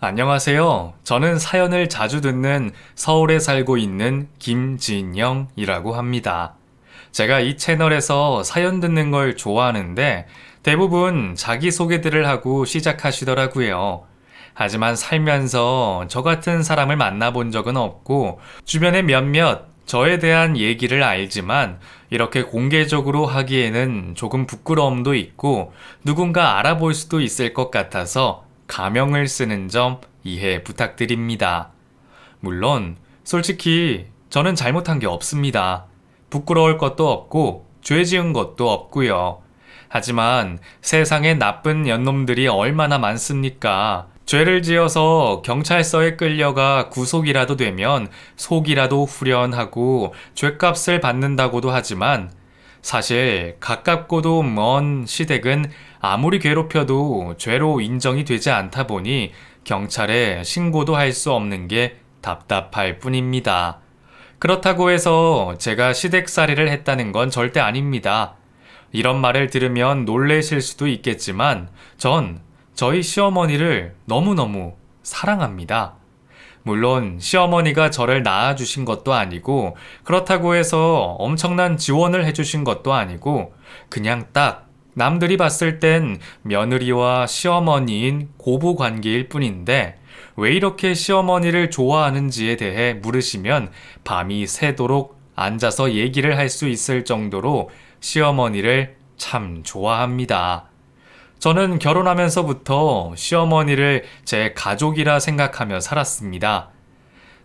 안녕하세요. 저는 사연을 자주 듣는 서울에 살고 있는 김진영이라고 합니다. 제가 이 채널에서 사연 듣는 걸 좋아하는데 대부분 자기소개들을 하고 시작하시더라고요. 하지만 살면서 저 같은 사람을 만나본 적은 없고 주변에 몇몇 저에 대한 얘기를 알지만 이렇게 공개적으로 하기에는 조금 부끄러움도 있고 누군가 알아볼 수도 있을 것 같아서 가명을 쓰는 점 이해 부탁드립니다. 물론 솔직히 저는 잘못한 게 없습니다. 부끄러울 것도 없고 죄 지은 것도 없고요. 하지만 세상에 나쁜 연놈들이 얼마나 많습니까? 죄를 지어서 경찰서에 끌려가 구속이라도 되면 속이라도 후련하고 죗값을 받는다고도 하지만 사실 가깝고도 먼 시댁은 아무리 괴롭혀도 죄로 인정이 되지 않다 보니 경찰에 신고도 할 수 없는 게 답답할 뿐입니다. 그렇다고 해서 제가 시댁살이를 했다는 건 절대 아닙니다. 이런 말을 들으면 놀라실 수도 있겠지만 전 저희 시어머니를 너무너무 사랑합니다. 물론 시어머니가 저를 낳아주신 것도 아니고 그렇다고 해서 엄청난 지원을 해주신 것도 아니고 그냥 딱 남들이 봤을 땐 며느리와 시어머니인 고부 관계일 뿐인데 왜 이렇게 시어머니를 좋아하는지에 대해 물으시면 밤이 새도록 앉아서 얘기를 할 수 있을 정도로 시어머니를 참 좋아합니다. 저는 결혼하면서부터 시어머니를 제 가족이라 생각하며 살았습니다.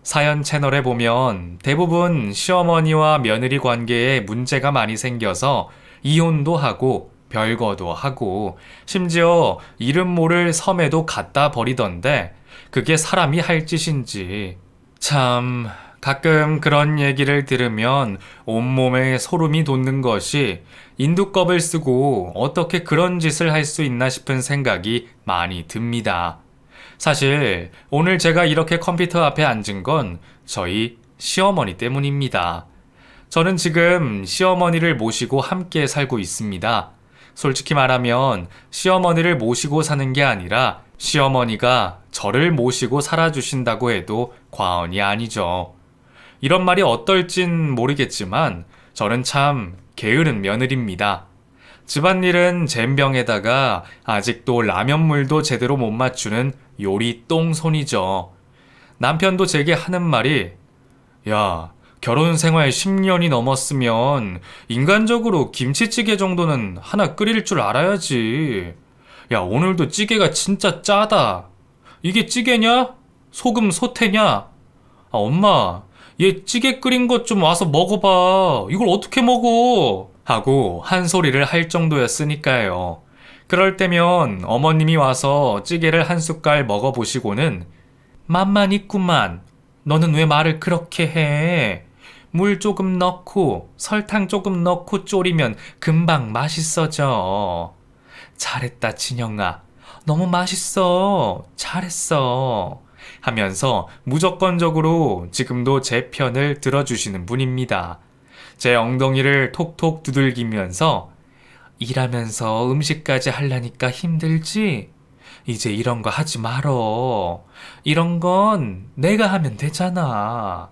사연 채널에 보면 대부분 시어머니와 며느리 관계에 문제가 많이 생겨서 이혼도 하고 별거도 하고 심지어 이름 모를 섬에도 갖다 버리던데 그게 사람이 할 짓인지 참 가끔 그런 얘기를 들으면 온몸에 소름이 돋는 것이 인두껍을 쓰고 어떻게 그런 짓을 할 수 있나 싶은 생각이 많이 듭니다. 사실 오늘 제가 이렇게 컴퓨터 앞에 앉은 건 저희 시어머니 때문입니다. 저는 지금 시어머니를 모시고 함께 살고 있습니다. 솔직히 말하면 시어머니를 모시고 사는 게 아니라 시어머니가 저를 모시고 살아주신다고 해도 과언이 아니죠. 이런 말이 어떨진 모르겠지만 저는 참 게으른 며느리입니다. 집안일은 젬병에다가 아직도 라면물도 제대로 못 맞추는 요리 똥손이죠. 남편도 제게 하는 말이 야, 결혼 생활 10년이 넘었으면 인간적으로 김치찌개 정도는 하나 끓일 줄 알아야지. 야, 오늘도 찌개가 진짜 짜다. 이게 찌개냐? 소금 소태냐? 아, 엄마, 얘 찌개 끓인 것 좀 와서 먹어봐. 이걸 어떻게 먹어? 하고 한 소리를 할 정도였으니까요. 그럴 때면 어머님이 와서 찌개를 한 숟갈 먹어보시고는 맛만 있구만. 너는 왜 말을 그렇게 해? 물 조금 넣고 설탕 조금 넣고 졸이면 금방 맛있어져. 잘했다, 진영아. 너무 맛있어. 잘했어. 하면서 무조건적으로 지금도 제 편을 들어주시는 분입니다. 제 엉덩이를 톡톡 두들기면서 일하면서 음식까지 하려니까 힘들지? 이제 이런 거 하지 말어. 이런 건 내가 하면 되잖아.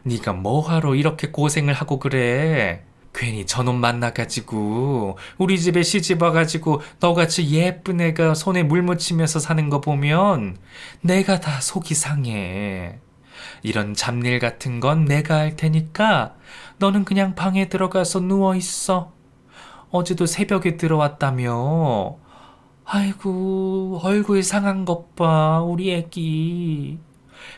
네가 뭐하러 이렇게 고생을 하고 그래? 괜히 저놈 만나가지고 우리 집에 시집 와가지고 너같이 예쁜 애가 손에 물 묻히면서 사는 거 보면 내가 다 속이 상해. 이런 잡일 같은 건 내가 할 테니까 너는 그냥 방에 들어가서 누워 있어. 어제도 새벽에 들어왔다며. 아이고, 얼굴 상한 것 봐, 우리 애기.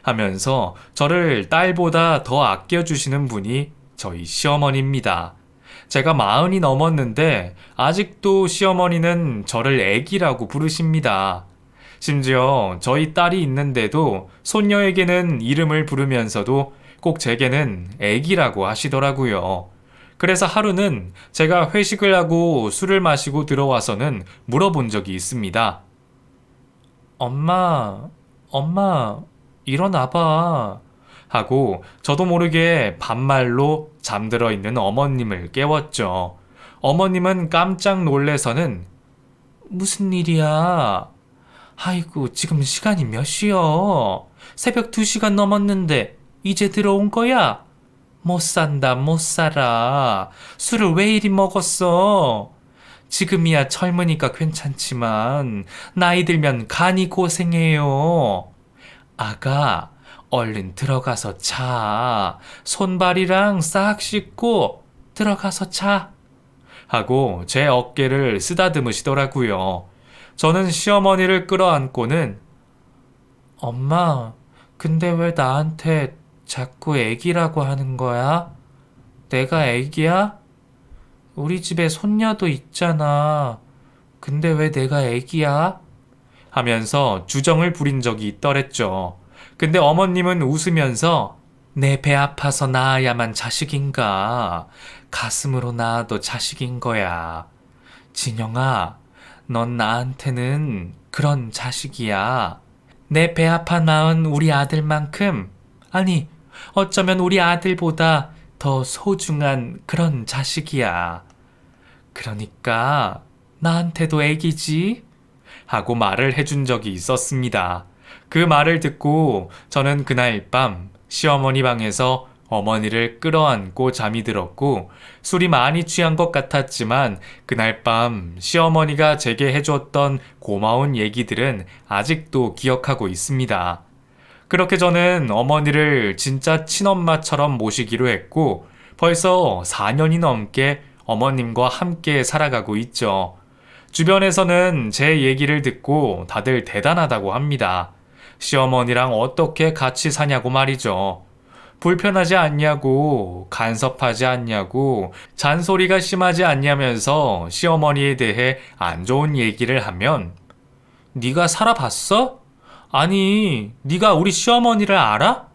하면서 저를 딸보다 더 아껴주시는 분이 저희 시어머니입니다. 제가 40이 넘었는데 아직도 시어머니는 저를 애기라고 부르십니다. 심지어 저희 딸이 있는데도 손녀에게는 이름을 부르면서도 꼭 제게는 애기라고 하시더라고요. 그래서 하루는 제가 회식을 하고 술을 마시고 들어와서는 물어본 적이 있습니다. 엄마, 일어나봐. 하고 저도 모르게 반말로 잠들어 있는 어머님을 깨웠죠. 어머님은 깜짝 놀래서는 무슨 일이야? 아이고, 지금 시간이 몇 시여? 새벽 2시간 넘었는데 이제 들어온 거야? 못 산다, 못 살아. 술을 왜 이리 먹었어? 지금이야 젊으니까 괜찮지만 나이 들면 간이 고생해요. 아가, 얼른 들어가서 자. 손발이랑 싹 씻고 들어가서 자. 하고 제 어깨를 쓰다듬으시더라고요. 저는 시어머니를 끌어안고는 엄마, 근데 왜 나한테 자꾸 애기라고 하는 거야? 내가 애기야? 우리 집에 손녀도 있잖아. 근데 왜 내가 애기야? 하면서 주정을 부린 적이 있더랬죠. 근데 어머님은 웃으면서 내 배 아파서 낳아야만 자식인가? 가슴으로 낳아도 자식인 거야. 진영아, 넌 나한테는 그런 자식이야. 내 배 아파 낳은 우리 아들만큼, 아니, 어쩌면 우리 아들보다 더 소중한 그런 자식이야. 그러니까 나한테도 애기지? 하고 말을 해준 적이 있었습니다. 그 말을 듣고 저는 그날 밤 시어머니 방에서 어머니를 끌어안고 잠이 들었고 술이 많이 취한 것 같았지만 그날 밤 시어머니가 제게 해주었던 고마운 얘기들은 아직도 기억하고 있습니다. 그렇게 저는 어머니를 진짜 친엄마처럼 모시기로 했고 벌써 4년이 넘게 어머님과 함께 살아가고 있죠. 주변에서는 제 얘기를 듣고 다들 대단하다고 합니다. 시어머니랑 어떻게 같이 사냐고 말이죠. 불편하지 않냐고, 간섭하지 않냐고, 잔소리가 심하지 않냐면서 시어머니에 대해 안 좋은 얘기를 하면 네가 살아봤어? 아니, 네가 우리 시어머니를 알아?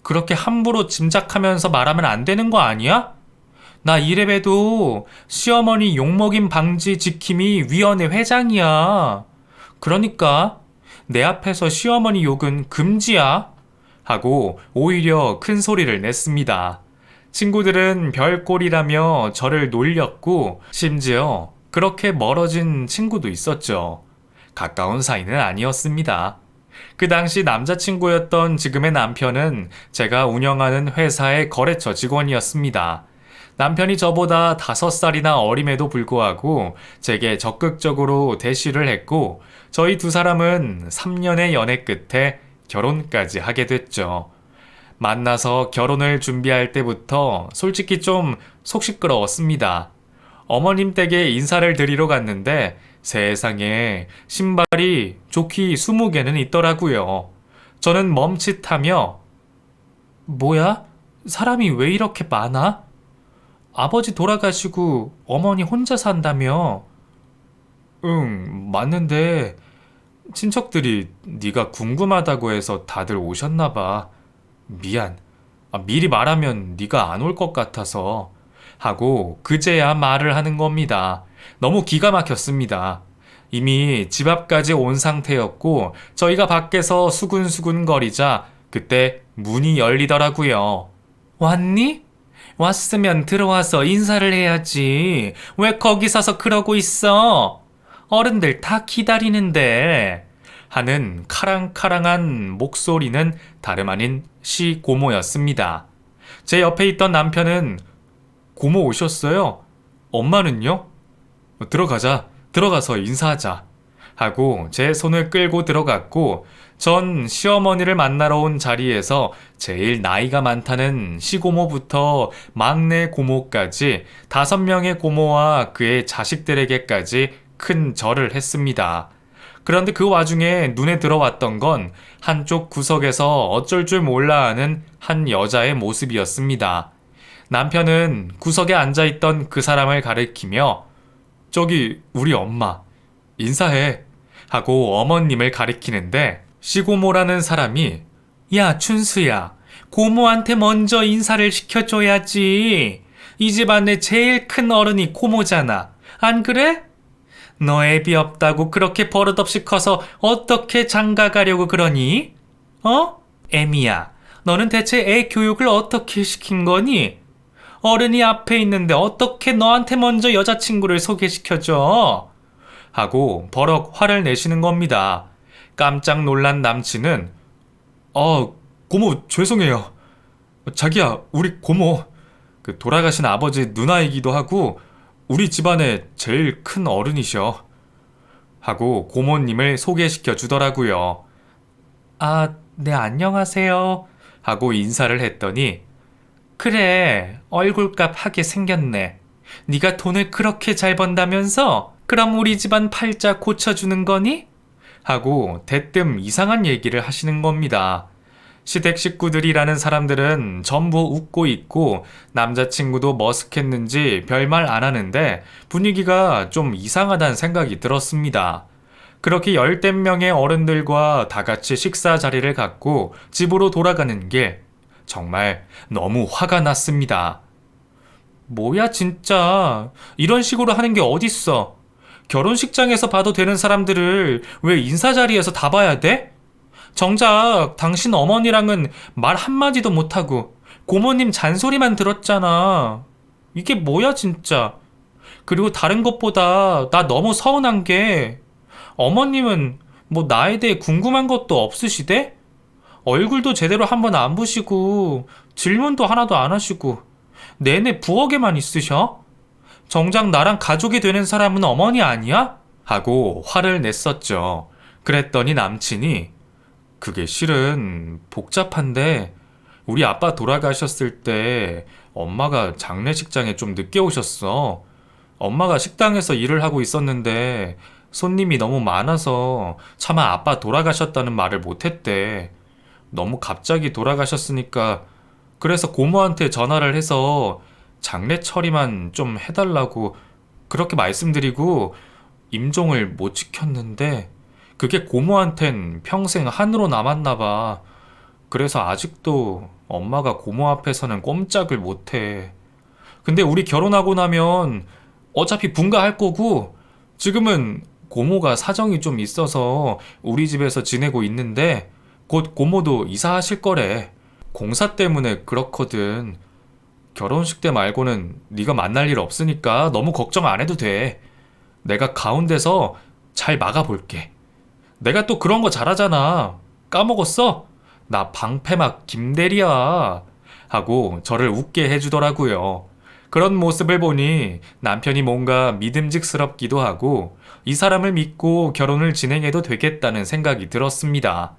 그렇게 함부로 짐작하면서 말하면 안 되는 거 아니야? 나 이래봬도 시어머니 욕먹임 방지 지킴이 위원회 회장이야. 그러니까 내 앞에서 시어머니 욕은 금지야. 하고 오히려 큰 소리를 냈습니다. 친구들은 별꼴이라며 저를 놀렸고 심지어 그렇게 멀어진 친구도 있었죠. 가까운 사이는 아니었습니다. 그 당시 남자친구였던 지금의 남편은 제가 운영하는 회사의 거래처 직원이었습니다. 남편이 저보다 5살이나 어림에도 불구하고 제게 적극적으로 대시를 했고 저희 두 사람은 3년의 연애 끝에 결혼까지 하게 됐죠. 만나서 결혼을 준비할 때부터 솔직히 좀 속 시끄러웠습니다. 어머님 댁에 인사를 드리러 갔는데 세상에 신발이 좋기 20개는 있더라고요. 저는 멈칫하며 뭐야? 사람이 왜 이렇게 많아? 아버지 돌아가시고 어머니 혼자 산다며? 응, 맞는데 친척들이 네가 궁금하다고 해서 다들 오셨나 봐. 미안. 미리 말하면 네가 안 올 것 같아서. 하고 그제야 말을 하는 겁니다. 너무 기가 막혔습니다. 이미 집 앞까지 온 상태였고 저희가 밖에서 수군수군 거리자 그때 문이 열리더라고요. 왔니? 왔으면 들어와서 인사를 해야지. 왜 거기 서서 그러고 있어? 어른들 다 기다리는데. 하는 카랑카랑한 목소리는 다름 아닌 시고모였습니다. 제 옆에 있던 남편은 고모 오셨어요? 엄마는요? 들어가자. 들어가서 인사하자. 하고 제 손을 끌고 들어갔고 전 시어머니를 만나러 온 자리에서 제일 나이가 많다는 시고모부터 막내 고모까지 5명의 고모와 그의 자식들에게까지 큰 절을 했습니다. 그런데 그 와중에 눈에 들어왔던 건 한쪽 구석에서 어쩔 줄 몰라 하는 한 여자의 모습이었습니다. 남편은 구석에 앉아있던 그 사람을 가리키며 저기 우리 엄마 인사해 하고 어머님을 가리키는데 시고모라는 사람이 야 춘수야 고모한테 먼저 인사를 시켜줘야지. 이 집안의 제일 큰 어른이 고모잖아. 안 그래? 너 애비 없다고 그렇게 버릇없이 커서 어떻게 장가가려고 그러니? 어? 애미야 너는 대체 애 교육을 어떻게 시킨 거니? 어른이 앞에 있는데 어떻게 너한테 먼저 여자친구를 소개시켜줘? 하고 버럭 화를 내시는 겁니다. 깜짝 놀란 남친은 고모 죄송해요. 자기야, 우리 고모 돌아가신 아버지 누나이기도 하고 우리 집안의 제일 큰 어른이셔. 하고 고모님을 소개시켜 주더라고요. 아, 네, 안녕하세요. 하고 인사를 했더니 그래, 얼굴값 하게 생겼네. 네가 돈을 그렇게 잘 번다면서? 그럼 우리 집안 팔자 고쳐주는 거니? 하고 대뜸 이상한 얘기를 하시는 겁니다. 시댁 식구들이라는 사람들은 전부 웃고 있고 남자친구도 머쓱했는지 별말 안 하는데 분위기가 좀 이상하다는 생각이 들었습니다. 그렇게 열댓 명의 어른들과 다 같이 식사 자리를 갖고 집으로 돌아가는 길, 정말 너무 화가 났습니다. 뭐야 진짜, 이런 식으로 하는 게 어딨어. 결혼식장에서 봐도 되는 사람들을 왜 인사 자리에서 다 봐야 돼? 정작 당신 어머니랑은 말 한마디도 못하고 고모님 잔소리만 들었잖아. 이게 뭐야 진짜. 그리고 다른 것보다 나 너무 서운한 게 어머님은 뭐 나에 대해 궁금한 것도 없으시대? 얼굴도 제대로 한번 안 보시고 질문도 하나도 안 하시고 내내 부엌에만 있으셔? 정작 나랑 가족이 되는 사람은 어머니 아니야? 하고 화를 냈었죠. 그랬더니 남친이 그게 실은 복잡한데 우리 아빠 돌아가셨을 때 엄마가 장례식장에 좀 늦게 오셨어. 엄마가 식당에서 일을 하고 있었는데 손님이 너무 많아서 차마 아빠 돌아가셨다는 말을 못했대. 너무 갑자기 돌아가셨으니까 그래서 고모한테 전화를 해서 장례 처리만 좀 해달라고 그렇게 말씀드리고 임종을 못 지켰는데 그게 고모한텐 평생 한으로 남았나 봐. 그래서 아직도 엄마가 고모 앞에서는 꼼짝을 못해. 근데 우리 결혼하고 나면 어차피 분가할 거고 지금은 고모가 사정이 좀 있어서 우리 집에서 지내고 있는데 곧 고모도 이사하실 거래. 공사 때문에 그렇거든. 결혼식 때 말고는 네가 만날 일 없으니까 너무 걱정 안 해도 돼. 내가 가운데서 잘 막아볼게. 내가 또 그런 거 잘하잖아. 까먹었어? 나 방패막 김대리야. 하고 저를 웃게 해주더라고요. 그런 모습을 보니 남편이 뭔가 믿음직스럽기도 하고 이 사람을 믿고 결혼을 진행해도 되겠다는 생각이 들었습니다.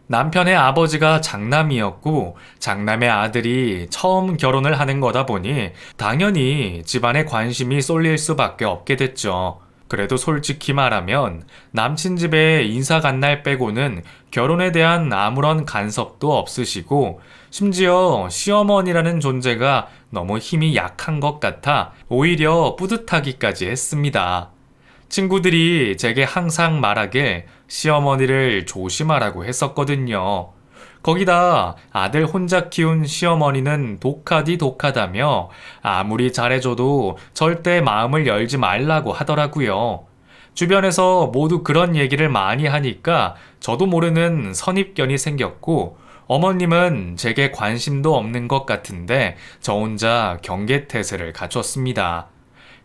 남편의 아버지가 장남이었고 장남의 아들이 처음 결혼을 하는 거다 보니 당연히 집안에 관심이 쏠릴 수밖에 없게 됐죠. 그래도 솔직히 말하면 남친 집에 인사 간 날 빼고는 결혼에 대한 아무런 간섭도 없으시고 심지어 시어머니라는 존재가 너무 힘이 약한 것 같아 오히려 뿌듯하기까지 했습니다. 친구들이 제게 항상 말하길 시어머니를 조심하라고 했었거든요. 거기다 아들 혼자 키운 시어머니는 독하디 독하다며 아무리 잘해줘도 절대 마음을 열지 말라고 하더라고요. 주변에서 모두 그런 얘기를 많이 하니까 저도 모르는 선입견이 생겼고 어머님은 제게 관심도 없는 것 같은데 저 혼자 경계태세를 갖췄습니다.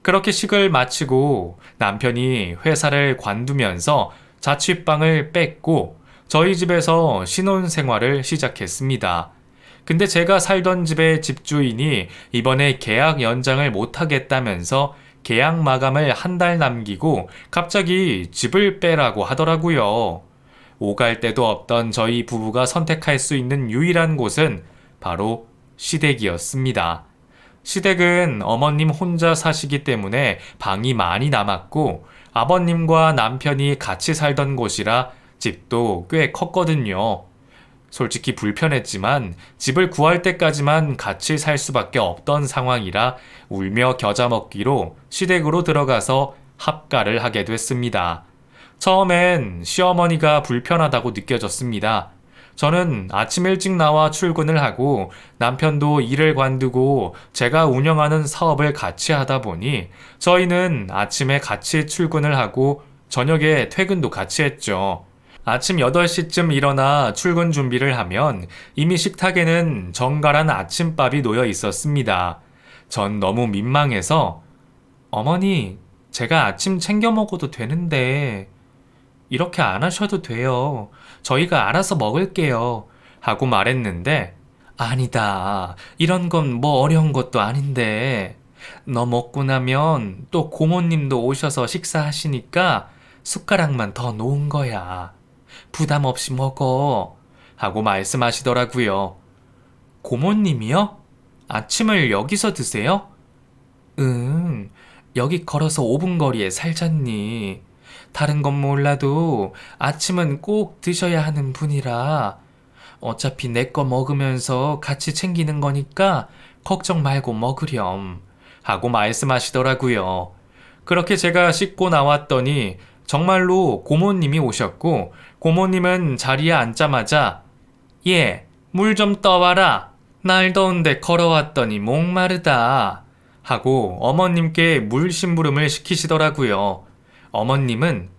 그렇게 식을 마치고 남편이 회사를 관두면서 자취방을 뺐고 저희 집에서 신혼생활을 시작했습니다. 근데 제가 살던 집의 집주인이 이번에 계약 연장을 못하겠다면서 계약 마감을 한 달 남기고 갑자기 집을 빼라고 하더라고요. 오갈 데도 없던 저희 부부가 선택할 수 있는 유일한 곳은 바로 시댁이었습니다. 시댁은 어머님 혼자 사시기 때문에 방이 많이 남았고 아버님과 남편이 같이 살던 곳이라 집도 꽤 컸거든요. 솔직히 불편했지만 집을 구할 때까지만 같이 살 수밖에 없던 상황이라 울며 겨자 먹기로 시댁으로 들어가서 합가를 하게 됐습니다. 처음엔 시어머니가 불편하다고 느껴졌습니다. 저는 아침 일찍 나와 출근을 하고 남편도 일을 관두고 제가 운영하는 사업을 같이 하다 보니 저희는 아침에 같이 출근을 하고 저녁에 퇴근도 같이 했죠. 아침 8시쯤 일어나 출근 준비를 하면 이미 식탁에는 정갈한 아침밥이 놓여 있었습니다. 전 너무 민망해서 어머니, 제가 아침 챙겨 먹어도 되는데 이렇게 안 하셔도 돼요. 저희가 알아서 먹을게요. 하고 말했는데, 아니다. 이런 건 뭐 어려운 것도 아닌데. 너 먹고 나면 또 고모님도 오셔서 식사하시니까 숟가락만 더 놓은 거야. 부담 없이 먹어. 하고 말씀하시더라고요. 고모님이요? 아침을 여기서 드세요? 응, 여기 걸어서 5분 거리에 살잖니. 다른 건 몰라도 아침은 꼭 드셔야 하는 분이라 어차피 내 거 먹으면서 같이 챙기는 거니까 걱정 말고 먹으렴. 하고 말씀하시더라고요. 그렇게 제가 씻고 나왔더니 정말로 고모님이 오셨고 고모님은 자리에 앉자마자 예, 물 좀 떠와라. 날 더운데 걸어왔더니 목마르다. 하고 어머님께 물 심부름을 시키시더라고요. 어머님은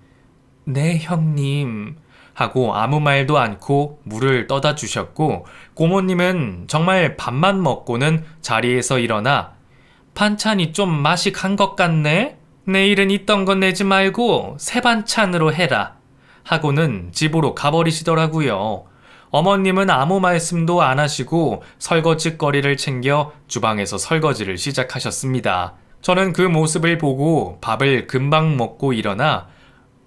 네, 형님. 하고 아무 말도 않고 물을 떠다 주셨고 고모님은 정말 밥만 먹고는 자리에서 일어나 반찬이 좀 맛이 간 것 같네? 내일은 있던 거 내지 말고 새 반찬으로 해라. 하고는 집으로 가버리시더라고요. 어머님은 아무 말씀도 안 하시고 설거지거리를 챙겨 주방에서 설거지를 시작하셨습니다. 저는 그 모습을 보고 밥을 금방 먹고 일어나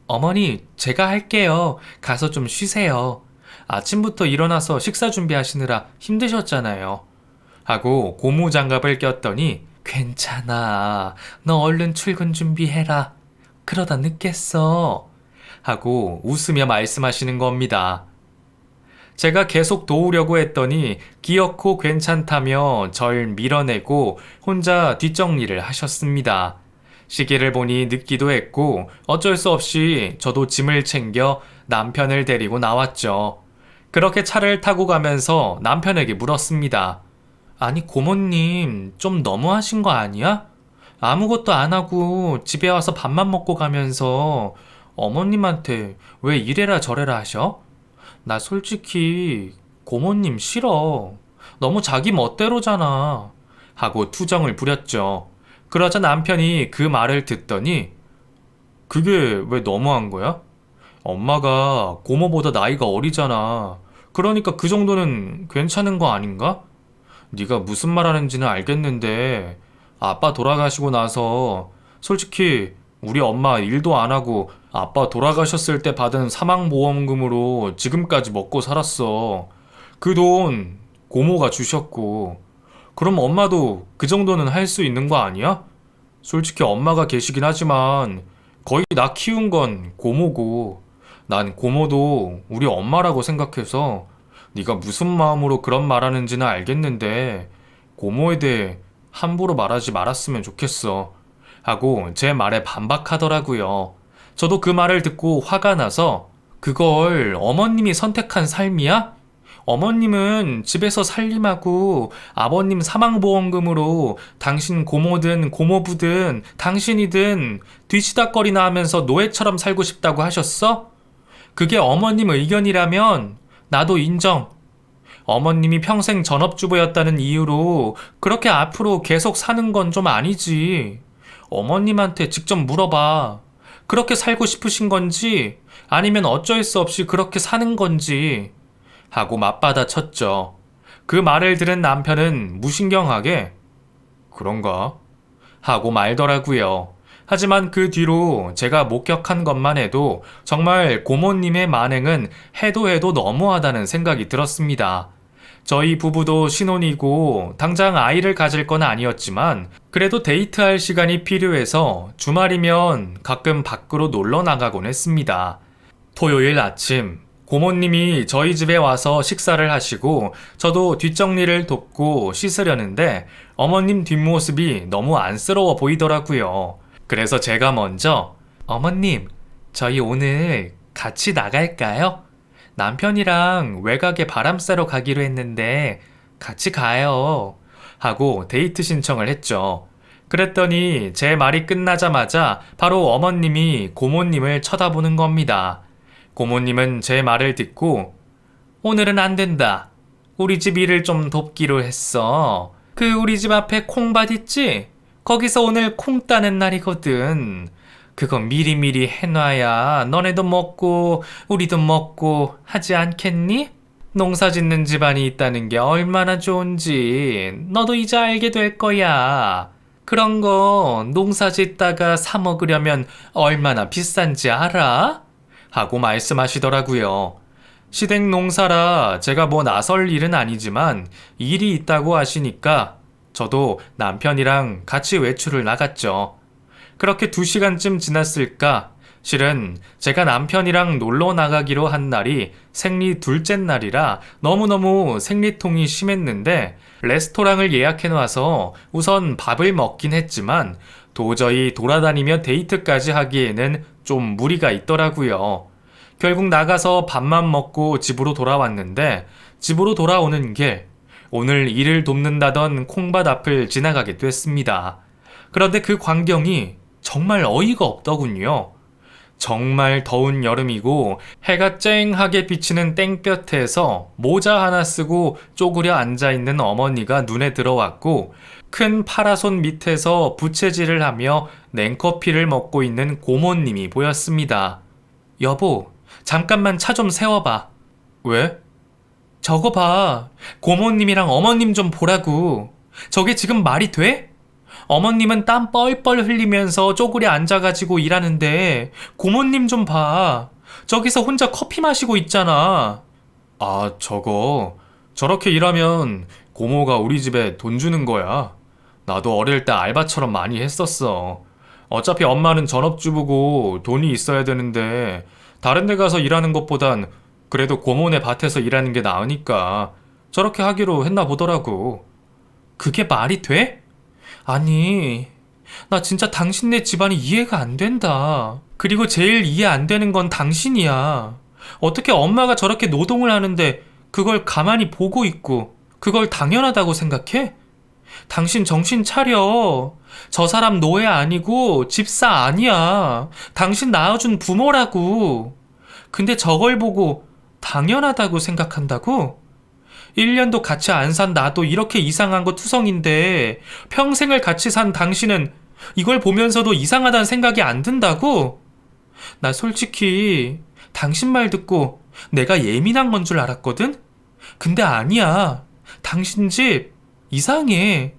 어머니, 제가 할게요. 가서 좀 쉬세요. 아침부터 일어나서 식사 준비하시느라 힘드셨잖아요. 하고 고무장갑을 꼈더니 괜찮아. 너 얼른 출근 준비해라. 그러다 늦겠어. 하고 웃으며 말씀하시는 겁니다. 제가 계속 도우려고 했더니 귀엽고 괜찮다며 절 밀어내고 혼자 뒷정리를 하셨습니다. 시계를 보니 늦기도 했고 어쩔 수 없이 저도 짐을 챙겨 남편을 데리고 나왔죠. 그렇게 차를 타고 가면서 남편에게 물었습니다. 아니 고모님 좀 너무하신 거 아니야? 아무것도 안 하고 집에 와서 밥만 먹고 가면서 어머님한테 왜 이래라 저래라 하셔? 나 솔직히 고모님 싫어. 너무 자기 멋대로잖아. 하고 투정을 부렸죠. 그러자 남편이 그 말을 듣더니 그게 왜 너무한 거야? 엄마가 고모보다 나이가 어리잖아. 그러니까 그 정도는 괜찮은 거 아닌가? 네가 무슨 말 하는지는 알겠는데 아빠 돌아가시고 나서 솔직히 우리 엄마 일도 안 하고 아빠 돌아가셨을 때 받은 사망보험금으로 지금까지 먹고 살았어. 그 돈 고모가 주셨고 그럼 엄마도 그 정도는 할 수 있는 거 아니야? 솔직히 엄마가 계시긴 하지만 거의 나 키운 건 고모고 난 고모도 우리 엄마라고 생각해서 네가 무슨 마음으로 그런 말하는지는 알겠는데 고모에 대해 함부로 말하지 말았으면 좋겠어. 하고 제 말에 반박하더라고요. 저도 그 말을 듣고 화가 나서 그걸 어머님이 선택한 삶이야? 어머님은 집에서 살림하고 아버님 사망보험금으로 당신 고모든 고모부든 당신이든 뒤치다꺼리나 하면서 노예처럼 살고 싶다고 하셨어? 그게 어머님 의견이라면 나도 인정. 어머님이 평생 전업주부였다는 이유로 그렇게 앞으로 계속 사는 건 좀 아니지. 어머님한테 직접 물어봐. 그렇게 살고 싶으신 건지 아니면 어쩔 수 없이 그렇게 사는 건지 하고 맞받아 쳤죠. 그 말을 들은 남편은 무신경하게 그런가? 하고 말더라고요. 하지만 그 뒤로 제가 목격한 것만 해도 정말 고모님의 만행은 해도 해도 너무하다는 생각이 들었습니다. 저희 부부도 신혼이고 당장 아이를 가질 건 아니었지만 그래도 데이트할 시간이 필요해서 주말이면 가끔 밖으로 놀러 나가곤 했습니다. 토요일 아침 고모님이 저희 집에 와서 식사를 하시고 저도 뒷정리를 돕고 씻으려는데 어머님 뒷모습이 너무 안쓰러워 보이더라고요. 그래서 제가 먼저 어머님, 저희 오늘 같이 나갈까요? 남편이랑 외곽에 바람 쐬러 가기로 했는데 같이 가요. 하고 데이트 신청을 했죠. 그랬더니 제 말이 끝나자마자 바로 어머님이 고모님을 쳐다보는 겁니다. 고모님은 제 말을 듣고 오늘은 안 된다. 우리 집 일을 좀 돕기로 했어. 그 우리 집 앞에 콩밭 있지? 거기서 오늘 콩 따는 날이거든. 그거 미리미리 해놔야 너네도 먹고 우리도 먹고 하지 않겠니? 농사 짓는 집안이 있다는 게 얼마나 좋은지 너도 이제 알게 될 거야. 그런 거 농사 짓다가 사 먹으려면 얼마나 비싼지 알아? 하고 말씀하시더라고요. 시댁 농사라 제가 뭐 나설 일은 아니지만 일이 있다고 하시니까 저도 남편이랑 같이 외출을 나갔죠. 그렇게 2시간쯤 지났을까? 실은 제가 남편이랑 놀러 나가기로 한 날이 생리 둘째 날이라 너무너무 생리통이 심했는데 레스토랑을 예약해놔서 우선 밥을 먹긴 했지만 도저히 돌아다니며 데이트까지 하기에는 좀 무리가 있더라고요. 결국 나가서 밥만 먹고 집으로 돌아왔는데 집으로 돌아오는 길 오늘 일을 돕는다던 콩밭 앞을 지나가게 됐습니다. 그런데 그 광경이 정말 어이가 없더군요. 정말 더운 여름이고 해가 쨍하게 비치는 땡볕에서 모자 하나 쓰고 쪼그려 앉아있는 어머니가 눈에 들어왔고 큰 파라손 밑에서 부채질을 하며 냉커피를 먹고 있는 고모님이 보였습니다. 여보, 잠깐만 차 좀 세워봐. 왜? 저거 봐. 고모님이랑 어머님 좀 보라고. 저게 지금 말이 돼? 어머님은 땀 뻘뻘 흘리면서 쪼그려 앉아가지고 일하는데 고모님 좀 봐. 저기서 혼자 커피 마시고 있잖아. 아, 저거 저렇게 일하면 고모가 우리 집에 돈 주는 거야. 나도 어릴 때 알바처럼 많이 했었어. 어차피 엄마는 전업주부고 돈이 있어야 되는데 다른 데 가서 일하는 것보단 그래도 고모네 밭에서 일하는 게 나으니까 저렇게 하기로 했나 보더라고. 그게 말이 돼? 아니, 나 진짜 당신네 집안이 이해가 안 된다. 그리고 제일 이해 안 되는 건 당신이야. 어떻게 엄마가 저렇게 노동을 하는데 그걸 가만히 보고 있고 그걸 당연하다고 생각해? 당신 정신 차려. 저 사람 노예 아니고 집사 아니야. 당신 낳아준 부모라고. 근데 저걸 보고 당연하다고 생각한다고? 1년도 같이 안 산 나도 이렇게 이상한 거 투성인데 평생을 같이 산 당신은 이걸 보면서도 이상하다는 생각이 안 든다고? 나 솔직히 당신 말 듣고 내가 예민한 건 줄 알았거든? 근데 아니야. 당신 집 이상해.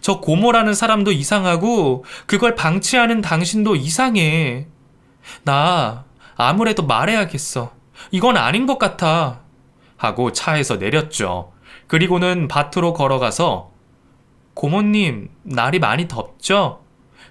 저 고모라는 사람도 이상하고 그걸 방치하는 당신도 이상해. 나 아무래도 말해야겠어. 이건 아닌 것 같아. 하고 차에서 내렸죠. 그리고는 밭으로 걸어가서 고모님, 날이 많이 덥죠?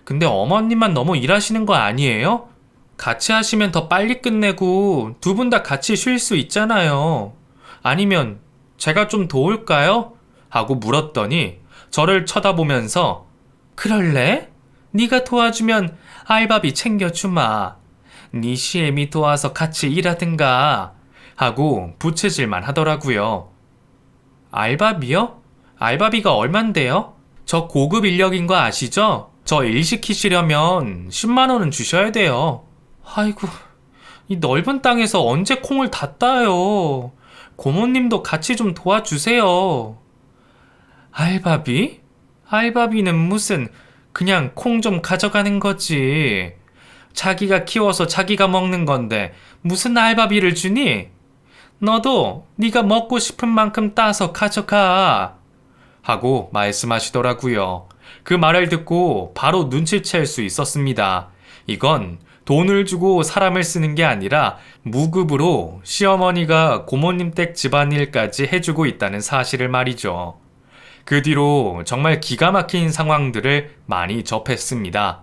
근데 어머님만 너무 일하시는 거 아니에요? 같이 하시면 더 빨리 끝내고 두 분 다 같이 쉴 수 있잖아요. 아니면 제가 좀 도울까요? 하고 물었더니 저를 쳐다보면서 그럴래? 네가 도와주면 알바비 챙겨주마. 네 시애미 도와서 같이 일하든가 하고 부채질만 하더라고요. 알바비요? 알바비가 얼만데요? 저 고급 인력인 거 아시죠? 저 일 시키시려면 10만 원은 주셔야 돼요. 아이고, 이 넓은 땅에서 언제 콩을 다 따요. 고모님도 같이 좀 도와주세요. 알바비? 알바비는 무슨 그냥 콩 좀 가져가는 거지. 자기가 키워서 자기가 먹는 건데 무슨 알바비를 주니? 너도 네가 먹고 싶은 만큼 따서 가져가. 하고 말씀하시더라고요. 그 말을 듣고 바로 눈치챌 수 있었습니다. 이건 돈을 주고 사람을 쓰는 게 아니라 무급으로 시어머니가 고모님 댁 집안일까지 해주고 있다는 사실을 말이죠. 그 뒤로 정말 기가 막힌 상황들을 많이 접했습니다.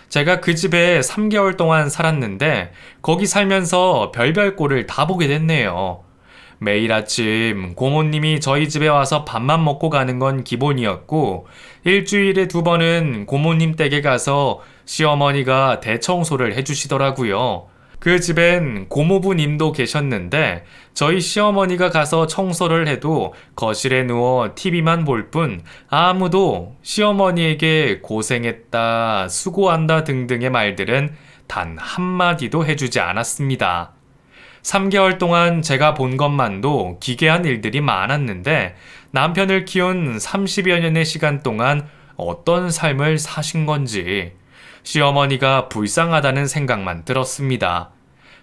제가 그 집에 3개월 동안 살았는데 거기 살면서 별별 꼴을 다 보게 됐네요. 매일 아침 고모님이 저희 집에 와서 밥만 먹고 가는 건 기본이었고 일주일에 2번은 고모님 댁에 가서 시어머니가 대청소를 해주시더라고요. 그 집엔 고모부님도 계셨는데 저희 시어머니가 가서 청소를 해도 거실에 누워 TV만 볼 뿐 아무도 시어머니에게 고생했다, 수고한다 등등의 말들은 단 한마디도 해주지 않았습니다. 3개월 동안 제가 본 것만도 기괴한 일들이 많았는데 남편을 키운 30여 년의 시간 동안 어떤 삶을 사신 건지 시어머니가 불쌍하다는 생각만 들었습니다.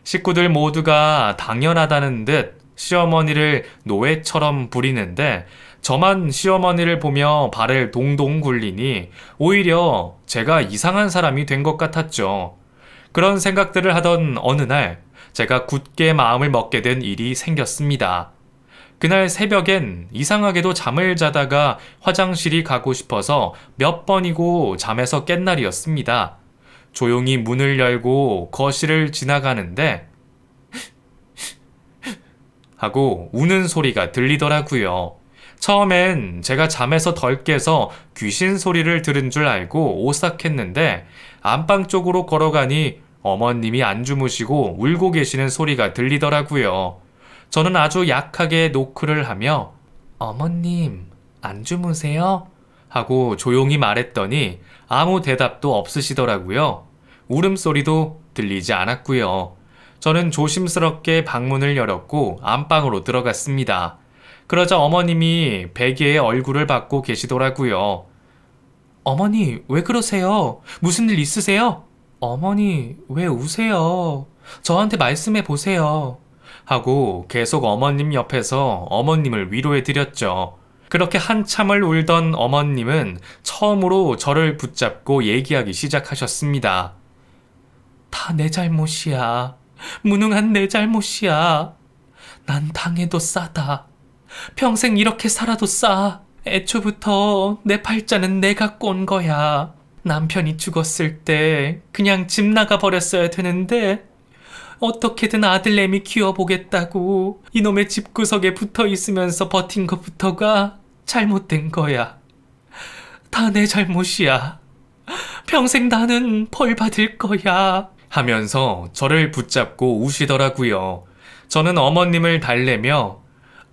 식구들 모두가 당연하다는 듯 시어머니를 노예처럼 부리는데 저만 시어머니를 보며 발을 동동 굴리니 오히려 제가 이상한 사람이 된 것 같았죠. 그런 생각들을 하던 어느 날 제가 굳게 마음을 먹게 된 일이 생겼습니다. 그날 새벽엔 이상하게도 잠을 자다가 화장실이 가고 싶어서 몇 번이고 잠에서 깬 날이었습니다. 조용히 문을 열고 거실을 지나가는데 하고 우는 소리가 들리더라고요. 처음엔 제가 잠에서 덜 깨서 귀신 소리를 들은 줄 알고 오싹했는데 안방 쪽으로 걸어가니 어머님이 안 주무시고 울고 계시는 소리가 들리더라고요. 저는 아주 약하게 노크를 하며 어머님, 안 주무세요? 하고 조용히 말했더니 아무 대답도 없으시더라고요. 울음소리도 들리지 않았고요. 저는 조심스럽게 방문을 열었고 안방으로 들어갔습니다. 그러자 어머님이 베개에 얼굴을 받고 계시더라고요. 어머니, 왜 그러세요? 무슨 일 있으세요? 어머니, 왜 우세요? 저한테 말씀해 보세요. 하고 계속 어머님 옆에서 어머님을 위로해 드렸죠. 그렇게 한참을 울던 어머님은 처음으로 저를 붙잡고 얘기하기 시작하셨습니다. 다 내 잘못이야. 무능한 내 잘못이야. 난 당해도 싸다. 평생 이렇게 살아도 싸. 애초부터 내 팔자는 내가 꼰 거야. 남편이 죽었을 때 그냥 집 나가 버렸어야 되는데 어떻게든 아들내미 키워보겠다고 이놈의 집구석에 붙어 있으면서 버틴 것부터가 잘못된 거야. 다 내 잘못이야. 평생 나는 벌 받을 거야. 하면서 저를 붙잡고 우시더라고요. 저는 어머님을 달래며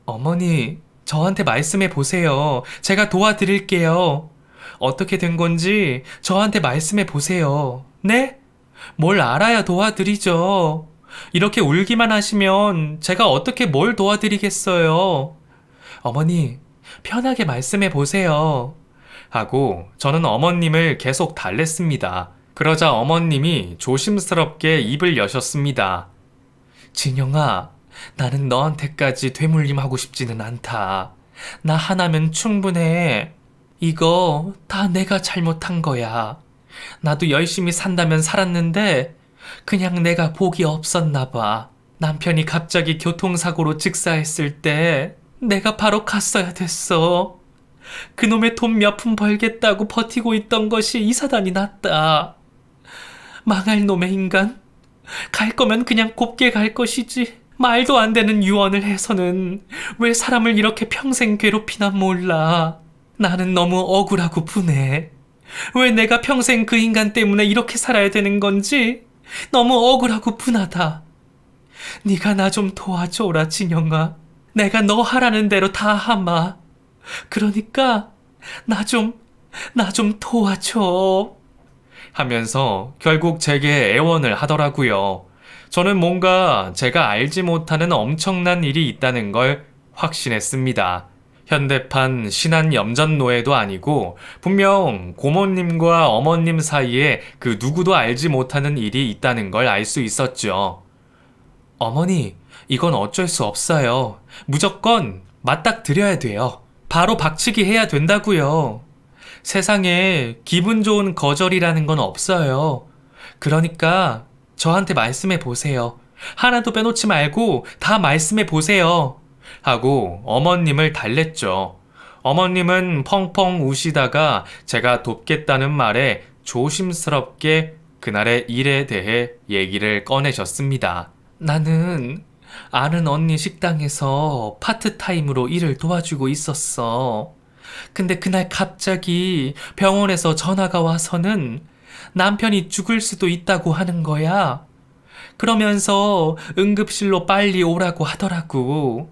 어머니, 저한테 말씀해 보세요. 제가 도와드릴게요. 어떻게 된 건지 저한테 말씀해 보세요. 네? 뭘 알아야 도와드리죠. 이렇게 울기만 하시면 제가 어떻게 뭘 도와드리겠어요. 어머니, 편하게 말씀해 보세요. 하고 저는 어머님을 계속 달랬습니다. 그러자 어머님이 조심스럽게 입을 여셨습니다. 진영아, 나는 너한테까지 되물림하고 싶지는 않다. 나 하나면 충분해. 이거 다 내가 잘못한 거야. 나도 열심히 산다면 살았는데 그냥 내가 복이 없었나 봐. 남편이 갑자기 교통사고로 직사했을 때 내가 바로 갔어야 됐어. 그놈의 돈 몇 푼 벌겠다고 버티고 있던 것이 이 사단이 났다. 망할 놈의 인간. 갈 거면 그냥 곱게 갈 것이지. 말도 안 되는 유언을 해서는 왜 사람을 이렇게 평생 괴롭히나 몰라. 나는 너무 억울하고 분해. 왜 내가 평생 그 인간 때문에 이렇게 살아야 되는 건지 너무 억울하고 분하다. 네가 나 좀 도와줘라, 진영아. 내가 너 하라는 대로 다 하마. 그러니까 나 좀 도와줘. 하면서 결국 제게 애원을 하더라고요. 저는 뭔가 제가 알지 못하는 엄청난 일이 있다는 걸 확신했습니다. 현대판 신한 염전노예도 아니고 분명 고모님과 어머님 사이에 그 누구도 알지 못하는 일이 있다는 걸 알 수 있었죠. 어머니, 이건 어쩔 수 없어요. 무조건 맞닥뜨려야 돼요. 바로 박치기 해야 된다고요. 세상에 기분 좋은 거절이라는 건 없어요. 그러니까 저한테 말씀해 보세요. 하나도 빼놓지 말고 다 말씀해 보세요. 하고 어머님을 달랬죠. 어머님은 펑펑 우시다가 제가 돕겠다는 말에 조심스럽게 그날의 일에 대해 얘기를 꺼내셨습니다. 나는 아는 언니 식당에서 파트타임으로 일을 도와주고 있었어. 근데 그날 갑자기 병원에서 전화가 와서는 남편이 죽을 수도 있다고 하는 거야. 그러면서 응급실로 빨리 오라고 하더라고.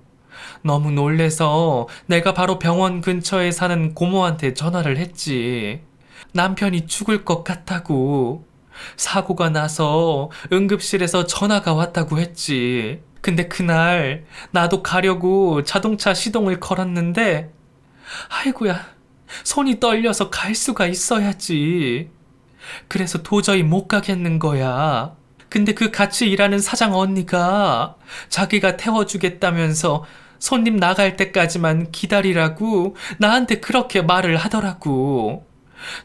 너무 놀래서 내가 바로 병원 근처에 사는 고모한테 전화를 했지. 남편이 죽을 것 같다고. 사고가 나서 응급실에서 전화가 왔다고 했지. 근데 그날 나도 가려고 자동차 시동을 걸었는데 아이고야, 손이 떨려서 갈 수가 있어야지. 그래서 도저히 못 가겠는 거야. 근데 그 같이 일하는 사장 언니가 자기가 태워주겠다면서 손님 나갈 때까지만 기다리라고 나한테 그렇게 말을 하더라고.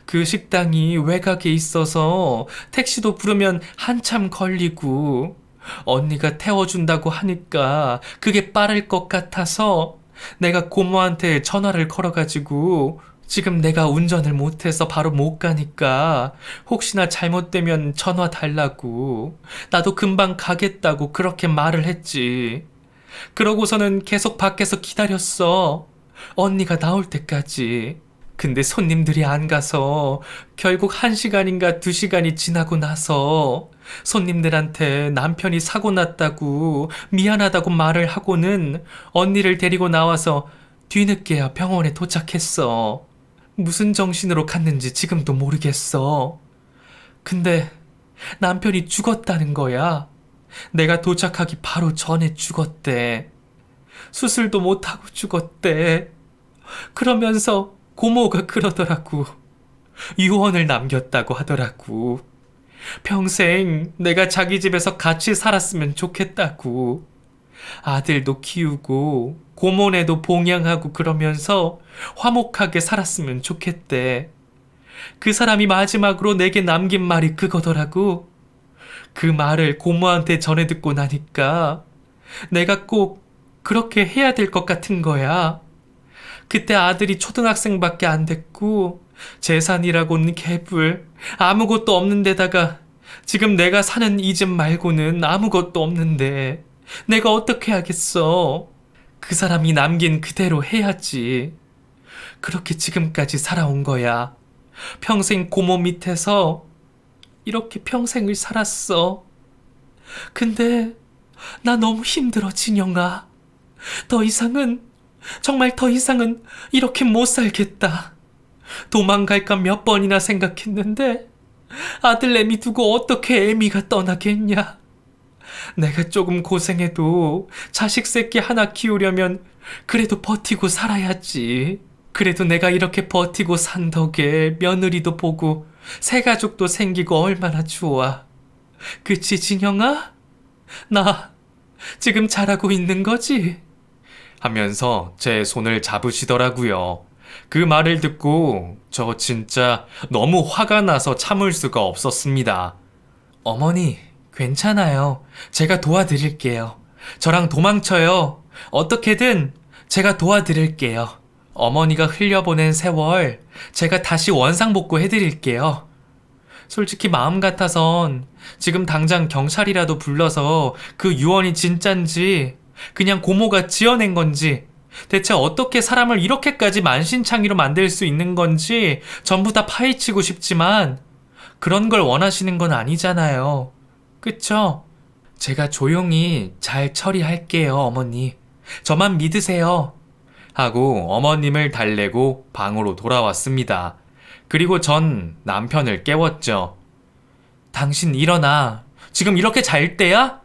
그 식당이 외곽에 있어서 택시도 부르면 한참 걸리고 언니가 태워준다고 하니까 그게 빠를 것 같아서 내가 고모한테 전화를 걸어가지고 지금 내가 운전을 못해서 바로 못 가니까 혹시나 잘못되면 전화 달라고 나도 금방 가겠다고 그렇게 말을 했지. 그러고서는 계속 밖에서 기다렸어. 언니가 나올 때까지. 근데 손님들이 안 가서 결국 1시간인가 2시간이 지나고 나서 손님들한테 남편이 사고 났다고 미안하다고 말을 하고는 언니를 데리고 나와서 뒤늦게야 병원에 도착했어. 무슨 정신으로 갔는지 지금도 모르겠어. 근데 남편이 죽었다는 거야. 내가 도착하기 바로 전에 죽었대. 수술도 못하고 죽었대. 그러면서 고모가 그러더라고. 유언을 남겼다고 하더라고. 평생 내가 자기 집에서 같이 살았으면 좋겠다고. 아들도 키우고 고모네도 봉양하고 그러면서 화목하게 살았으면 좋겠대. 그 사람이 마지막으로 내게 남긴 말이 그거더라고. 그 말을 고모한테 전해 듣고 나니까 내가 꼭 그렇게 해야 될 것 같은 거야. 그때 아들이 초등학생밖에 안 됐고 재산이라고는 개불 아무것도 없는 데다가 지금 내가 사는 이 집 말고는 아무것도 없는데 내가 어떻게 하겠어. 그 사람이 남긴 그대로 해야지. 그렇게 지금까지 살아온 거야. 평생 고모 밑에서 이렇게 평생을 살았어. 근데 나 너무 힘들어, 진영아. 정말 더 이상은 이렇게 못 살겠다. 도망갈까 몇 번이나 생각했는데 아들 애미 두고 어떻게 애미가 떠나겠냐. 내가 조금 고생해도 자식 새끼 하나 키우려면 그래도 버티고 살아야지. 그래도 내가 이렇게 버티고 산 덕에 며느리도 보고 새 가족도 생기고 얼마나 좋아. 그치, 진영아? 나 지금 잘하고 있는 거지? 하면서 제 손을 잡으시더라고요. 그 말을 듣고 저 진짜 너무 화가 나서 참을 수가 없었습니다. 어머니, 괜찮아요. 제가 도와드릴게요. 저랑 도망쳐요. 어떻게든 제가 도와드릴게요. 어머니가 흘려보낸 세월 제가 다시 원상복구 해드릴게요. 솔직히 마음 같아선 지금 당장 경찰이라도 불러서 그 유언이 진짠지 그냥 고모가 지어낸 건지 대체 어떻게 사람을 이렇게까지 만신창이로 만들 수 있는 건지 전부 다 파헤치고 싶지만 그런 걸 원하시는 건 아니잖아요. 그쵸? 제가 조용히 잘 처리할게요, 어머니. 저만 믿으세요. 하고 어머님을 달래고 방으로 돌아왔습니다. 그리고 전 남편을 깨웠죠. 당신 일어나. 지금 이렇게 잘 때야?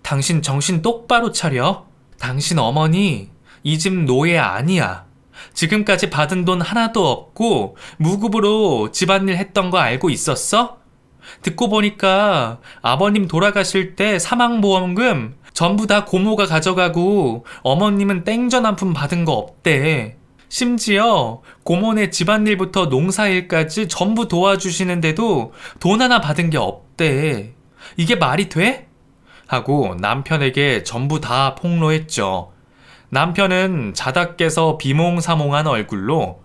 당신 정신 똑바로 차려. 당신 어머니 이 집 노예 아니야. 지금까지 받은 돈 하나도 없고 무급으로 집안일 했던 거 알고 있었어? 듣고 보니까 아버님 돌아가실 때 사망보험금 전부 다 고모가 가져가고 어머님은 땡전 한 푼 받은 거 없대. 심지어 고모네 집안일부터 농사일까지 전부 도와주시는데도 돈 하나 받은 게 없대. 이게 말이 돼? 하고 남편에게 전부 다 폭로했죠. 남편은 자다 깨서 비몽사몽한 얼굴로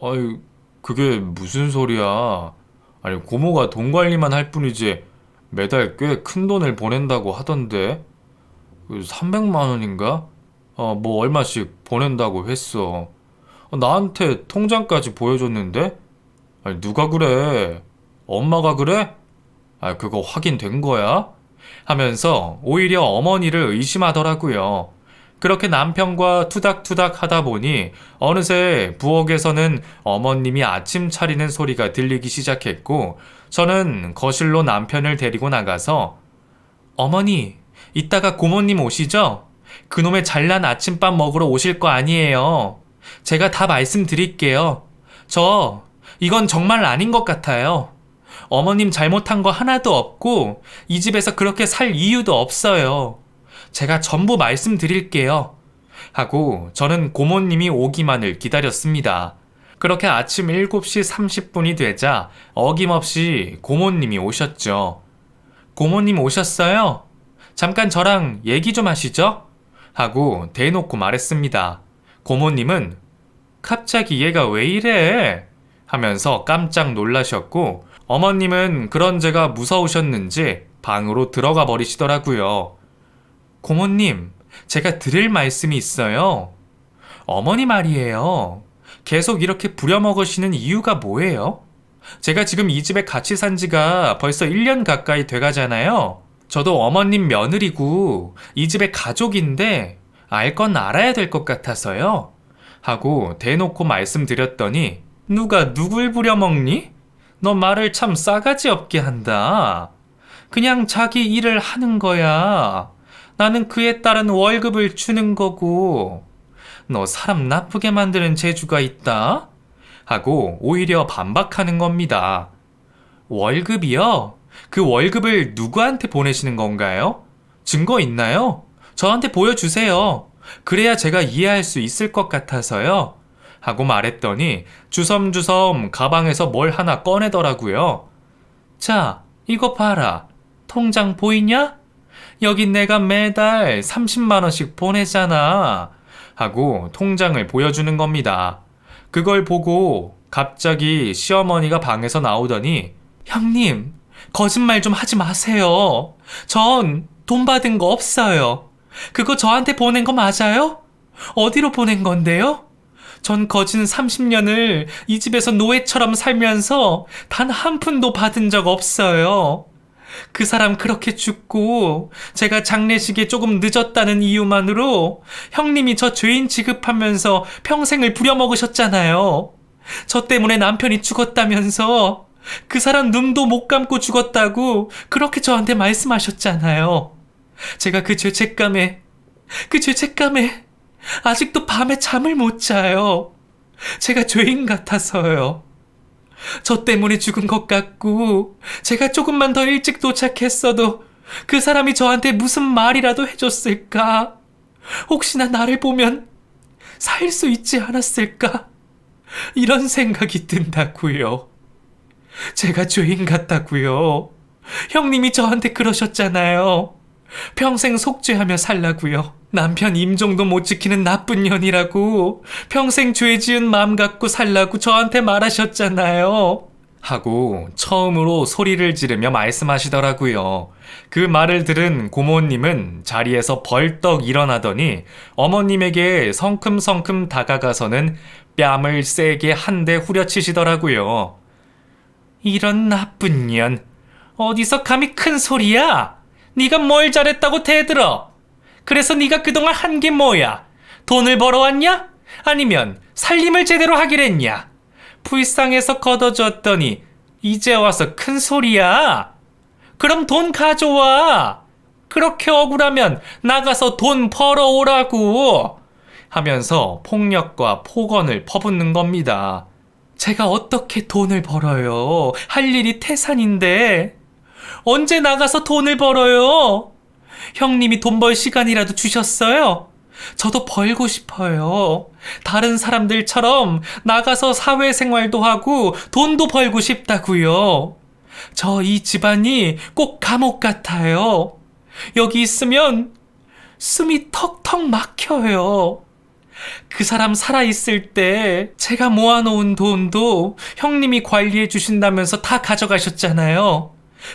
아이, 그게 무슨 소리야. 아니, 고모가 돈 관리만 할 뿐이지 매달 꽤 큰 돈을 보낸다고 하던데. 300만 원인가? 뭐 얼마씩 보낸다고 했어. 나한테 통장까지 보여줬는데? 아니, 누가 그래? 엄마가 그래? 그거 확인된 거야? 하면서 오히려 어머니를 의심하더라고요. 그렇게 남편과 투닥투닥 하다 보니 어느새 부엌에서는 어머님이 아침 차리는 소리가 들리기 시작했고 저는 거실로 남편을 데리고 나가서 어머니, 이따가 고모님 오시죠? 그놈의 잘난 아침밥 먹으러 오실 거 아니에요. 제가 다 말씀드릴게요. 이건 정말 아닌 것 같아요. 어머님 잘못한 거 하나도 없고 이 집에서 그렇게 살 이유도 없어요. 제가 전부 말씀드릴게요. 하고 저는 고모님이 오기만을 기다렸습니다. 그렇게 아침 7시 30분이 되자 어김없이 고모님이 오셨죠. 고모님 오셨어요? 잠깐 저랑 얘기 좀 하시죠? 하고 대놓고 말했습니다. 고모님은 갑자기 얘가 왜 이래? 하면서 깜짝 놀라셨고 어머님은 그런 제가 무서우셨는지 방으로 들어가 버리시더라고요. 고모님, 제가 드릴 말씀이 있어요. 어머니 말이에요. 계속 이렇게 부려먹으시는 이유가 뭐예요? 제가 지금 이 집에 같이 산 지가 벌써 1년 가까이 돼가잖아요. 저도 어머님 며느리고 이 집의 가족인데 알 건 알아야 될 것 같아서요. 하고 대놓고 말씀드렸더니 누가 누굴 부려먹니? 너 말을 참 싸가지 없게 한다. 그냥 자기 일을 하는 거야. 나는 그에 따른 월급을 주는 거고. 너 사람 나쁘게 만드는 재주가 있다? 하고 오히려 반박하는 겁니다. 월급이요? 그 월급을 누구한테 보내시는 건가요? 증거 있나요? 저한테 보여주세요. 그래야 제가 이해할 수 있을 것 같아서요. 하고 말했더니 주섬주섬 가방에서 뭘 하나 꺼내더라고요. 자, 이거 봐라. 통장 보이냐? 여기 내가 매달 30만 원씩 보내잖아. 하고 통장을 보여주는 겁니다. 그걸 보고 갑자기 시어머니가 방에서 나오더니 형님, 거짓말 좀 하지 마세요. 전 돈 받은 거 없어요. 그거 저한테 보낸 거 맞아요? 어디로 보낸 건데요? 전 거진 30년을 이 집에서 노예처럼 살면서 단 한 푼도 받은 적 없어요. 그 사람 그렇게 죽고 제가 장례식에 조금 늦었다는 이유만으로 형님이 저 죄인 취급하면서 평생을 부려먹으셨잖아요. 저 때문에 남편이 죽었다면서 그 사람 눈도 못 감고 죽었다고 그렇게 저한테 말씀하셨잖아요. 제가 그 죄책감에 아직도 밤에 잠을 못 자요. 제가 죄인 같아서요. 저 때문에 죽은 것 같고 제가 조금만 더 일찍 도착했어도 그 사람이 저한테 무슨 말이라도 해줬을까? 혹시나 나를 보면 살 수 있지 않았을까? 이런 생각이 든다고요. 제가 죄인 같다고요. 형님이 저한테 그러셨잖아요. 평생 속죄하며 살라고요. 남편 임종도 못 지키는 나쁜 년이라고 평생 죄 지은 마음 갖고 살라고 저한테 말하셨잖아요. 하고 처음으로 소리를 지르며 말씀하시더라고요. 그 말을 들은 고모님은 자리에서 벌떡 일어나더니 어머님에게 성큼성큼 다가가서는 뺨을 세게 한 대 후려치시더라고요. 이런 나쁜 년, 어디서 감히 큰 소리야? 네가 뭘 잘했다고 대들어? 그래서 네가 그동안 한 게 뭐야? 돈을 벌어왔냐? 아니면 살림을 제대로 하기로 했냐? 불쌍해서 걷어줬더니 이제 와서 큰 소리야? 그럼 돈 가져와. 그렇게 억울하면 나가서 돈 벌어오라고. 하면서 폭력과 폭언을 퍼붓는 겁니다. 제가 어떻게 돈을 벌어요? 할 일이 태산인데. 언제 나가서 돈을 벌어요? 형님이 돈 벌 시간이라도 주셨어요? 저도 벌고 싶어요. 다른 사람들처럼 나가서 사회생활도 하고 돈도 벌고 싶다고요. 저 이 집안이 꼭 감옥 같아요. 여기 있으면 숨이 턱턱 막혀요. 그 사람 살아있을 때 제가 모아놓은 돈도 형님이 관리해 주신다면서 다 가져가셨잖아요.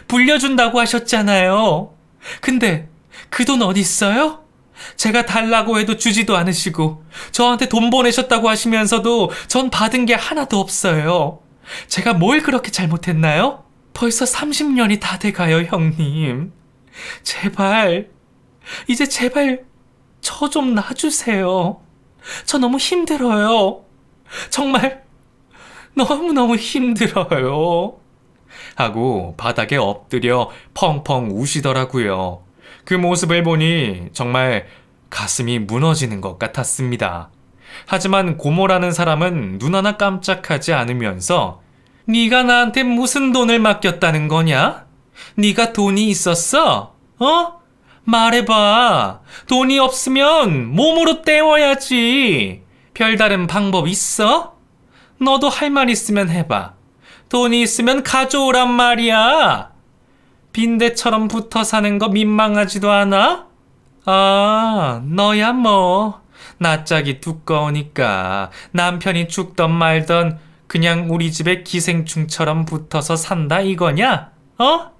불려준다고 하셨잖아요. 근데 그 돈 어디 있어요? 제가 달라고 해도 주지도 않으시고 저한테 돈 보내셨다고 하시면서도 전 받은 게 하나도 없어요. 제가 뭘 그렇게 잘못했나요? 벌써 30년이 다 돼가요, 형님. 제발, 이제 제발 저 좀 놔주세요. 저 너무 힘들어요. 정말 너무너무 힘들어요. 하고 바닥에 엎드려 펑펑 우시더라고요. 그 모습을 보니 정말 가슴이 무너지는 것 같았습니다. 하지만 고모라는 사람은 눈 하나 깜짝하지 않으면서 네가 나한테 무슨 돈을 맡겼다는 거냐? 네가 돈이 있었어? 어? 말해봐. 돈이 없으면 몸으로 때워야지. 별다른 방법 있어? 너도 할 말 있으면 해봐. 돈이 있으면 가져오란 말이야. 빈대처럼 붙어 사는 거 민망하지도 않아? 아, 너야 뭐. 낯짝이 두꺼우니까 남편이 죽던 말던 그냥 우리 집에 기생충처럼 붙어서 산다 이거냐? 어?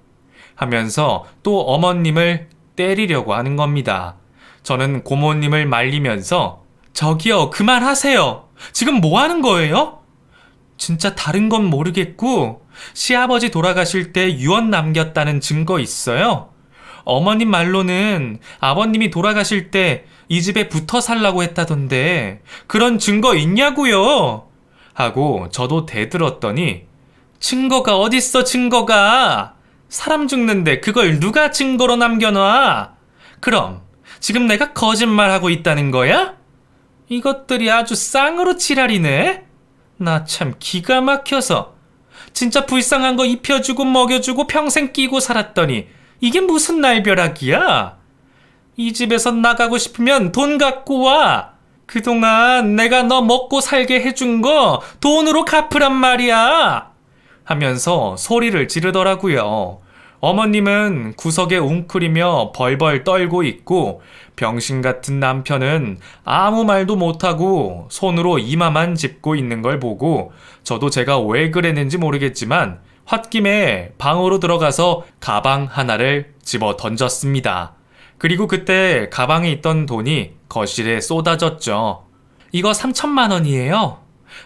하면서 또 어머님을 때리려고 하는 겁니다. 저는 고모님을 말리면서 저기요, 그만하세요. 지금 뭐 하는 거예요? 진짜 다른 건 모르겠고 시아버지 돌아가실 때 유언 남겼다는 증거 있어요? 어머님 말로는 아버님이 돌아가실 때 이 집에 붙어 살라고 했다던데 그런 증거 있냐고요? 하고 저도 대들었더니 증거가 어딨어 증거가. 사람 죽는데 그걸 누가 증거로 남겨놔? 그럼 지금 내가 거짓말하고 있다는 거야? 이것들이 아주 쌍으로 지랄이네. 나 참 기가 막혀서 진짜 불쌍한 거 입혀주고 먹여주고 평생 끼고 살았더니 이게 무슨 날벼락이야? 이 집에서 나가고 싶으면 돈 갖고 와. 그동안 내가 너 먹고 살게 해준 거 돈으로 갚으란 말이야. 하면서 소리를 지르더라고요. 어머님은 구석에 웅크리며 벌벌 떨고 있고 병신 같은 남편은 아무 말도 못하고 손으로 이마만 짚고 있는 걸 보고 저도 제가 왜 그랬는지 모르겠지만 홧김에 방으로 들어가서 가방 하나를 집어 던졌습니다. 그리고 그때 가방에 있던 돈이 거실에 쏟아졌죠. 이거 3천만 원이에요.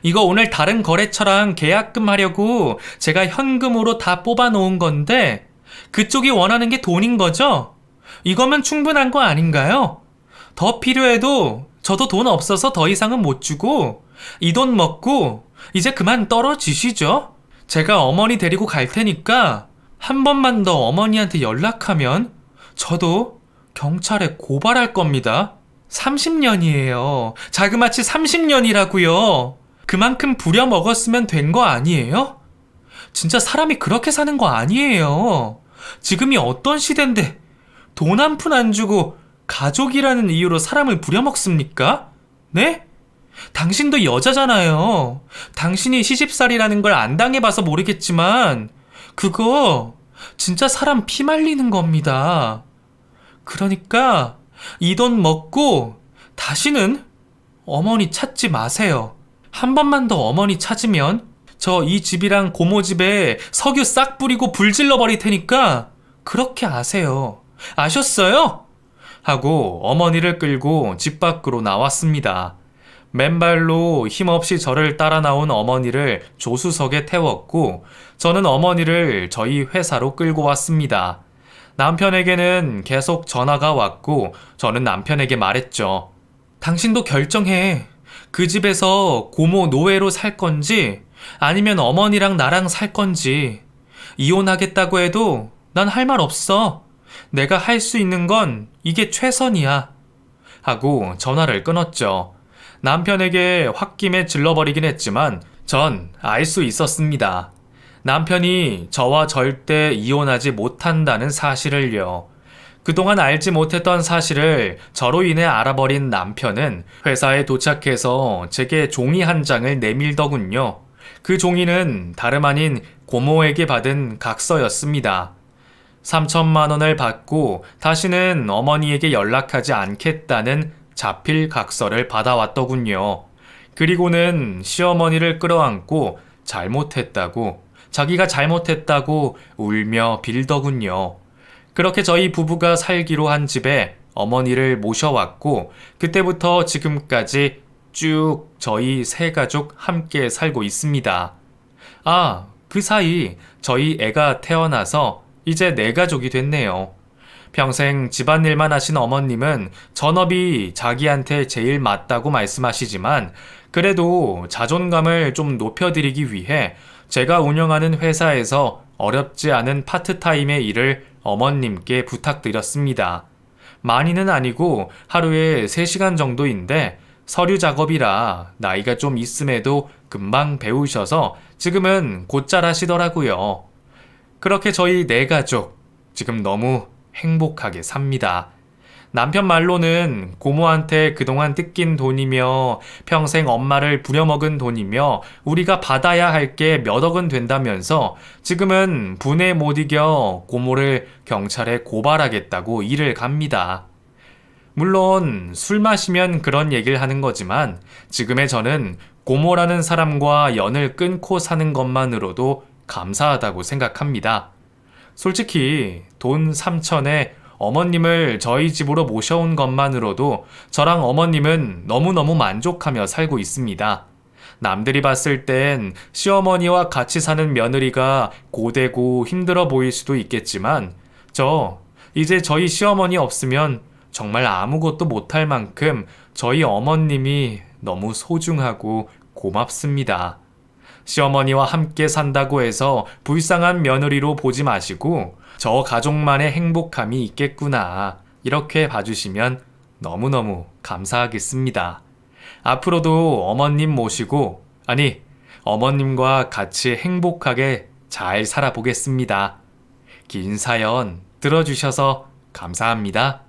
이거 오늘 다른 거래처랑 계약금 하려고 제가 현금으로 다 뽑아 놓은 건데 그쪽이 원하는 게 돈인 거죠? 이거면 충분한 거 아닌가요? 더 필요해도 저도 돈 없어서 더 이상은 못 주고 이 돈 먹고 이제 그만 떨어지시죠? 제가 어머니 데리고 갈 테니까 한 번만 더 어머니한테 연락하면 저도 경찰에 고발할 겁니다. 30년이에요. 자그마치 30년이라고요. 그만큼 부려먹었으면 된 거 아니에요? 진짜 사람이 그렇게 사는 거 아니에요. 지금이 어떤 시대인데 돈 한 푼 안 주고 가족이라는 이유로 사람을 부려먹습니까? 네? 당신도 여자잖아요. 당신이 시집살이라는 걸 안 당해봐서 모르겠지만 그거 진짜 사람 피 말리는 겁니다. 그러니까 이 돈 먹고 다시는 어머니 찾지 마세요. 한 번만 더 어머니 찾으면 저 이 집이랑 고모 집에 석유 싹 뿌리고 불 질러 버릴 테니까 그렇게 아세요. 아셨어요? 하고 어머니를 끌고 집 밖으로 나왔습니다. 맨발로 힘없이 저를 따라 나온 어머니를 조수석에 태웠고 저는 어머니를 저희 회사로 끌고 왔습니다. 남편에게는 계속 전화가 왔고 저는 남편에게 말했죠. 당신도 결정해. 그 집에서 고모 노예로 살 건지 아니면 어머니랑 나랑 살 건지. 이혼하겠다고 해도 난 할 말 없어. 내가 할 수 있는 건 이게 최선이야. 하고 전화를 끊었죠. 남편에게 홧김에 질러버리긴 했지만 전 알 수 있었습니다. 남편이 저와 절대 이혼하지 못한다는 사실을요. 그동안 알지 못했던 사실을 저로 인해 알아버린 남편은 회사에 도착해서 제게 종이 한 장을 내밀더군요. 그 종이는 다름 아닌 고모에게 받은 각서였습니다. 3천만 원을 받고 다시는 어머니에게 연락하지 않겠다는 자필 각서를 받아왔더군요. 그리고는 시어머니를 끌어안고 잘못했다고, 자기가 잘못했다고 울며 빌더군요. 그렇게 저희 부부가 살기로 한 집에 어머니를 모셔왔고 그때부터 지금까지 쭉 저희 세 가족 함께 살고 있습니다. 아, 그 사이 저희 애가 태어나서 이제 네 가족이 됐네요. 평생 집안일만 하신 어머님은 전업이 자기한테 제일 맞다고 말씀하시지만 그래도 자존감을 좀 높여드리기 위해 제가 운영하는 회사에서 어렵지 않은 파트타임의 일을 어머님께 부탁드렸습니다. 많이는 아니고 하루에 3시간 정도인데 서류 작업이라 나이가 좀 있음에도 금방 배우셔서 지금은 곧잘 하시더라고요. 그렇게 저희 네 가족 지금 너무 행복하게 삽니다. 남편 말로는 고모한테 그동안 뜯긴 돈이며 평생 엄마를 부려먹은 돈이며 우리가 받아야 할 게 몇 억은 된다면서 지금은 분에 못 이겨 고모를 경찰에 고발하겠다고 일을 갑니다. 물론 술 마시면 그런 얘기를 하는 거지만 지금의 저는 고모라는 사람과 연을 끊고 사는 것만으로도 감사하다고 생각합니다. 솔직히 돈 3천에 어머님을 저희 집으로 모셔온 것만으로도 저랑 어머님은 너무너무 만족하며 살고 있습니다. 남들이 봤을 땐 시어머니와 같이 사는 며느리가 고되고 힘들어 보일 수도 있겠지만 이제 저희 시어머니 없으면 정말 아무것도 못할 만큼 저희 어머님이 너무 소중하고 고맙습니다. 시어머니와 함께 산다고 해서 불쌍한 며느리로 보지 마시고 저 가족만의 행복함이 있겠구나 이렇게 봐주시면 너무너무 감사하겠습니다. 앞으로도 어머님 모시고 어머님과 같이 행복하게 잘 살아보겠습니다. 긴 사연 들어주셔서 감사합니다.